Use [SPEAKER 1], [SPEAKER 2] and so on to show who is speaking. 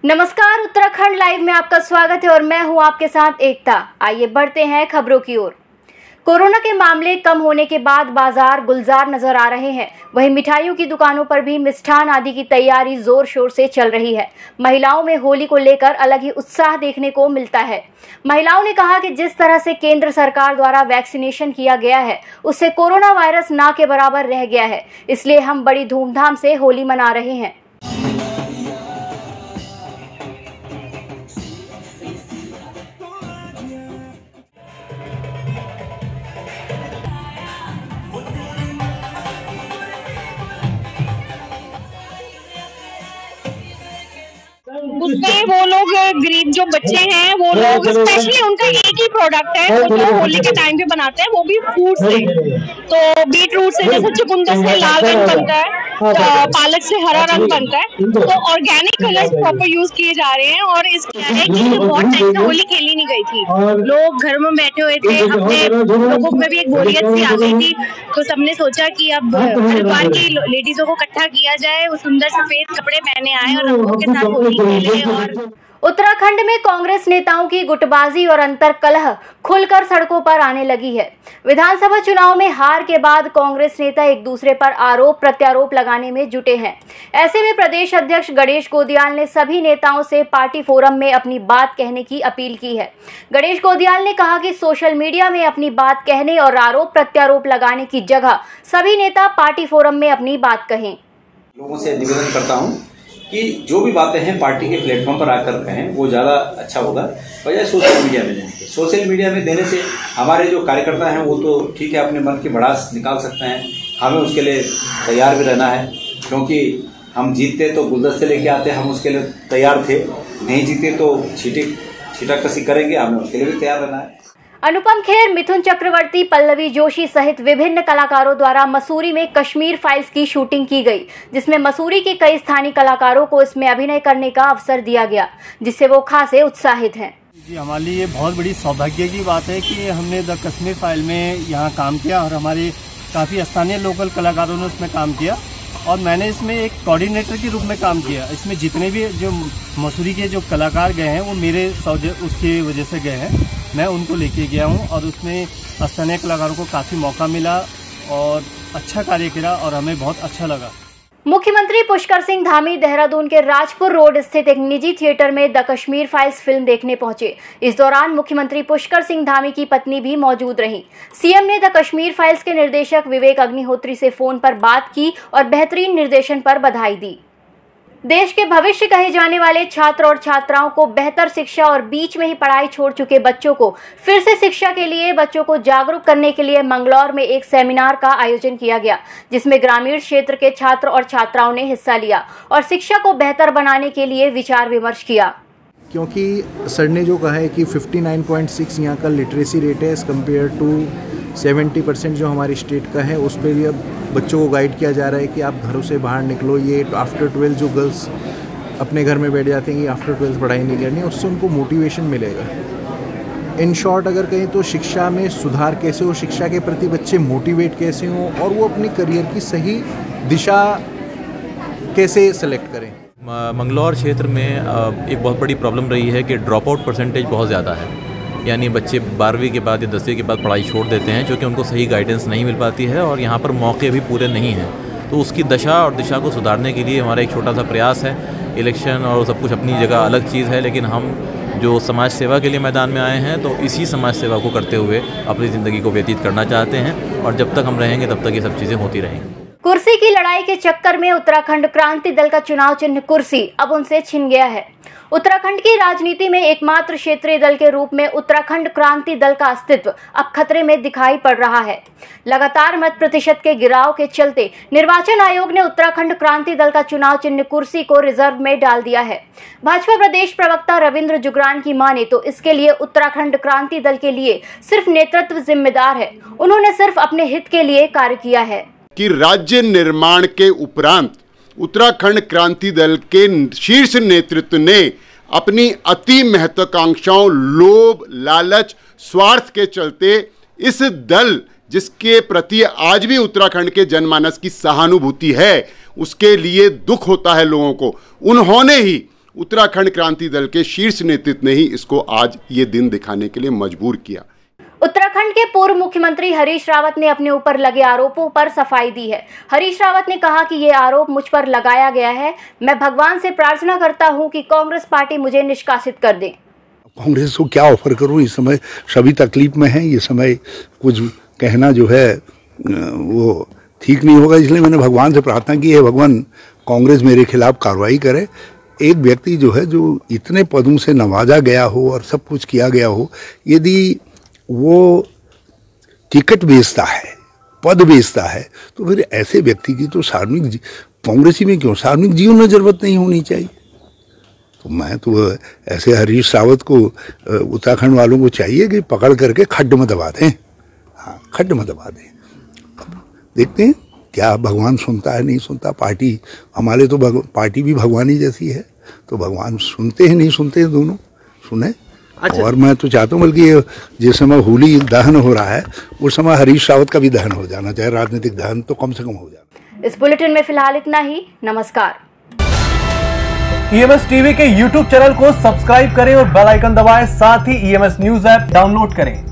[SPEAKER 1] नमस्कार, उत्तराखंड लाइव में आपका स्वागत है और मैं हूं आपके साथ एकता। आइए बढ़ते हैं खबरों की ओर। कोरोना के मामले कम होने के बाद बाजार गुलजार नजर आ रहे हैं। वहीं मिठाइयों की दुकानों पर भी मिष्ठान आदि की तैयारी जोर शोर से चल रही है। महिलाओं में होली को लेकर अलग ही उत्साह देखने को मिलता है। महिलाओं ने कहा कि जिस तरह से केंद्र सरकार द्वारा वैक्सीनेशन किया गया है उससे कोरोना वायरस ना के बराबर रह गया है, इसलिए हम बड़ी धूमधाम से होली मना रहे हैं।
[SPEAKER 2] उसमें वो लोग गरीब जो बच्चे हैं वो लोग स्पेशली उनका एक ही प्रोडक्ट है वो जो होली के टाइम पे बनाते हैं, वो भी फ्रूट से। तो बीट रूट से जैसे चुकंदर से लाल रंग बनता है, पालक से हरा रंग बनता है, तो ऑर्गेनिक कलर्स प्रॉपर यूज किए जा रहे हैं। और इसका है कि बहुत टाइम से होली खेली नहीं गई थी, लोग घर में बैठे हुए थे, अपने लोगों में भी एक बोरियत सी आ गई थी, तो सबने सोचा कि अब परिवार की लेडीजों को इकट्ठा किया जाए, वो सुंदर सफेद कपड़े पहने आए और रंगों के साथ होली खेले। और
[SPEAKER 1] उत्तराखंड में कांग्रेस नेताओं की गुटबाजी और अंतर्कलह खुलकर सड़कों पर आने लगी है। विधानसभा चुनाव में हार के बाद कांग्रेस नेता एक दूसरे पर आरोप प्रत्यारोप लगाने में जुटे हैं। ऐसे में प्रदेश अध्यक्ष गणेश गोदियाल ने सभी नेताओं से पार्टी फोरम में अपनी बात कहने की अपील की है। गणेश गोदियाल ने कहा कि सोशल मीडिया में अपनी बात कहने और आरोप प्रत्यारोप लगाने की जगह सभी नेता पार्टी फोरम में अपनी बात कहें।
[SPEAKER 3] लोगों से निवेदन करता हूं कि जो भी बातें हैं पार्टी के प्लेटफॉर्म पर आकर कहें, वो ज़्यादा अच्छा होगा बजाय सोशल मीडिया में देने के। सोशल मीडिया में देने से हमारे जो कार्यकर्ता हैं वो तो ठीक है, अपने मन की भड़ास निकाल सकते हैं, हमें उसके लिए तैयार भी रहना है, क्योंकि हम जीतते तो गुलदस्ते लेके आते, हम उसके लिए तैयार थे, नहीं जीते तो छीटाकसी करेंगे, हमें उसके लिए भी तैयार रहना है।
[SPEAKER 1] अनुपम खेर, मिथुन चक्रवर्ती, पल्लवी जोशी सहित विभिन्न कलाकारों द्वारा मसूरी में कश्मीर फाइल्स की शूटिंग की गई, जिसमें मसूरी के कई स्थानीय कलाकारों को इसमें अभिनय करने का अवसर दिया गया, जिससे वो खासे उत्साहित हैं।
[SPEAKER 4] जी, हमारे लिए बहुत बड़ी सौभाग्य की बात है कि हमने द कश्मीर फाइल में यहाँ काम किया और हमारे काफ़ी स्थानीय लोकल कलाकारों ने उसमें काम किया और मैंने इसमें एक कोऑर्डिनेटर के रूप में काम किया। इसमें जितने भी जो मसूरी के जो कलाकार गए हैं वो मेरे उसकी वजह से गए हैं, मैं उनको लेके गया हूं और उसमें स्थानीय कलाकारों को काफ़ी मौका मिला और अच्छा कार्य किया और हमें बहुत अच्छा लगा।
[SPEAKER 1] मुख्यमंत्री पुष्कर सिंह धामी देहरादून के राजपुर रोड स्थित एक निजी थिएटर में द कश्मीर फाइल्स फिल्म देखने पहुंचे। इस दौरान मुख्यमंत्री पुष्कर सिंह धामी की पत्नी भी मौजूद रहीं। सीएम ने द कश्मीर फाइल्स के निर्देशक विवेक अग्निहोत्री से फोन पर बात की और बेहतरीन निर्देशन पर बधाई दी। देश के भविष्य कहे जाने वाले छात्र और छात्राओं को बेहतर शिक्षा और बीच में ही पढ़ाई छोड़ चुके बच्चों को फिर से शिक्षा के लिए बच्चों को जागरूक करने के लिए मंगलौर में एक सेमिनार का आयोजन किया गया, जिसमें ग्रामीण क्षेत्र के छात्र और छात्राओं ने हिस्सा लिया और शिक्षा को बेहतर बनाने के लिए विचार विमर्श किया।
[SPEAKER 5] क्योंकि सर ने जो कहा है कि 59.6 यहाँ का लिटरेसी रेट है एज़ कम्पेयर टू 70% जो हमारी स्टेट का है, उस पर भी अब बच्चों को गाइड किया जा रहा है कि आप घरों से बाहर निकलो। ये आफ्टर 12 जो गर्ल्स अपने घर में बैठ जाते हैं कि आफ्टर 12 पढ़ाई नहीं करनी, उससे उनको मोटिवेशन मिलेगा। इन शॉर्ट अगर कहें तो शिक्षा में सुधार कैसे हो, शिक्षा के प्रति बच्चे मोटिवेट कैसे हों और वो अपनी करियर की सही दिशा कैसे सेलेक्ट करें।
[SPEAKER 6] मंगलौर क्षेत्र में एक बहुत बड़ी प्रॉब्लम रही है कि ड्रॉप आउट परसेंटेज बहुत ज़्यादा है, यानी बच्चे 12वीं के बाद या 10वीं के बाद पढ़ाई छोड़ देते हैं क्योंकि उनको सही गाइडेंस नहीं मिल पाती है और यहाँ पर मौके भी पूरे नहीं हैं। तो उसकी दशा और दिशा को सुधारने के लिए हमारा एक छोटा सा प्रयास है। इलेक्शन और सब कुछ अपनी जगह अलग चीज़ है, लेकिन हम जो समाज सेवा के लिए मैदान में आए हैं तो इसी समाज सेवा को करते हुए अपनी ज़िंदगी को व्यतीत करना चाहते हैं और जब तक हम रहेंगे तब तक ये सब चीज़ें होती रहेंगी।
[SPEAKER 1] कुर्सी की लड़ाई के चक्कर में उत्तराखंड क्रांति दल का चुनाव चिन्ह कुर्सी अब उनसे छिन गया है। उत्तराखंड की राजनीति में एकमात्र क्षेत्रीय दल के रूप में उत्तराखंड क्रांति दल का अस्तित्व अब खतरे में दिखाई पड़ रहा है। लगातार मत प्रतिशत के गिराव के चलते निर्वाचन आयोग ने उत्तराखंड क्रांति दल का चुनाव चिन्ह कुर्सी को रिजर्व में डाल दिया है। भाजपा प्रदेश प्रवक्ता रविंद्र जुगरान की माने तो इसके लिए उत्तराखंड क्रांति दल के लिए सिर्फ नेतृत्व जिम्मेदार है, उन्होंने सिर्फ अपने हित के लिए कार्य किया है
[SPEAKER 7] कि राज्य निर्माण के उपरांत उत्तराखंड क्रांति दल के शीर्ष नेतृत्व ने अपनी अति महत्वाकांक्षाओं, लोभ, लालच, स्वार्थ के चलते इस दल जिसके प्रति आज भी उत्तराखंड के जनमानस की सहानुभूति है, उसके लिए दुख होता है लोगों को। उन्होंने ही उत्तराखंड क्रांति दल के शीर्ष नेतृत्व ने ही इसको आज ये दिन दिखाने के लिए मजबूर किया।
[SPEAKER 1] उत्तराखंड के पूर्व मुख्यमंत्री हरीश रावत ने अपने ऊपर लगे आरोपों पर सफाई दी है। हरीश रावत ने कहा कि ये आरोप मुझ पर लगाया गया है। मैं भगवान से प्रार्थना करता हूं कि कांग्रेस पार्टी मुझे निष्कासित कर दे।
[SPEAKER 8] कांग्रेस को क्या ऑफर करूं, इस समय सभी तकलीफ में हैं। ये समय कुछ कहना जो है वो ठीक नहीं होगा, इसलिए मैंने भगवान से प्रार्थना की है, भगवान कांग्रेस मेरे खिलाफ कार्रवाई करे। एक व्यक्ति जो है जो इतने पदों से नवाजा गया हो और सब कुछ किया गया हो, यदि वो टिकट बेचता है, पद बेचता है, तो फिर ऐसे व्यक्ति की तो सार्वजनिक कांग्रेसी में क्यों सार्वजनिक जीवन में जरूरत नहीं होनी चाहिए। तो मैं तो ऐसे हरीश रावत को उत्तराखंड वालों को चाहिए कि पकड़ करके खड्ड में दबा दें। हाँ, खड्ड में दबा दें। देखते हैं क्या भगवान सुनता है नहीं सुनता। पार्टी हमारे तो पार्टी भी भगवान ही जैसी है, तो भगवान सुनते हैं नहीं सुनते हैं, दोनों सुने। अच्छा। और मैं तो चाहता हूँ बल्कि जिस समय होली दहन हो रहा है उस समय हरीश रावत का भी दहन हो जाना चाहिए, राजनीतिक दहन तो कम से कम हो जाना।
[SPEAKER 1] इस बुलेटिन में फिलहाल इतना ही। नमस्कार।
[SPEAKER 9] EMS टीवी के YouTube चैनल को सब्सक्राइब करें और बेल आइकन दबाएं, साथ ही EMS न्यूज ऐप डाउनलोड करें।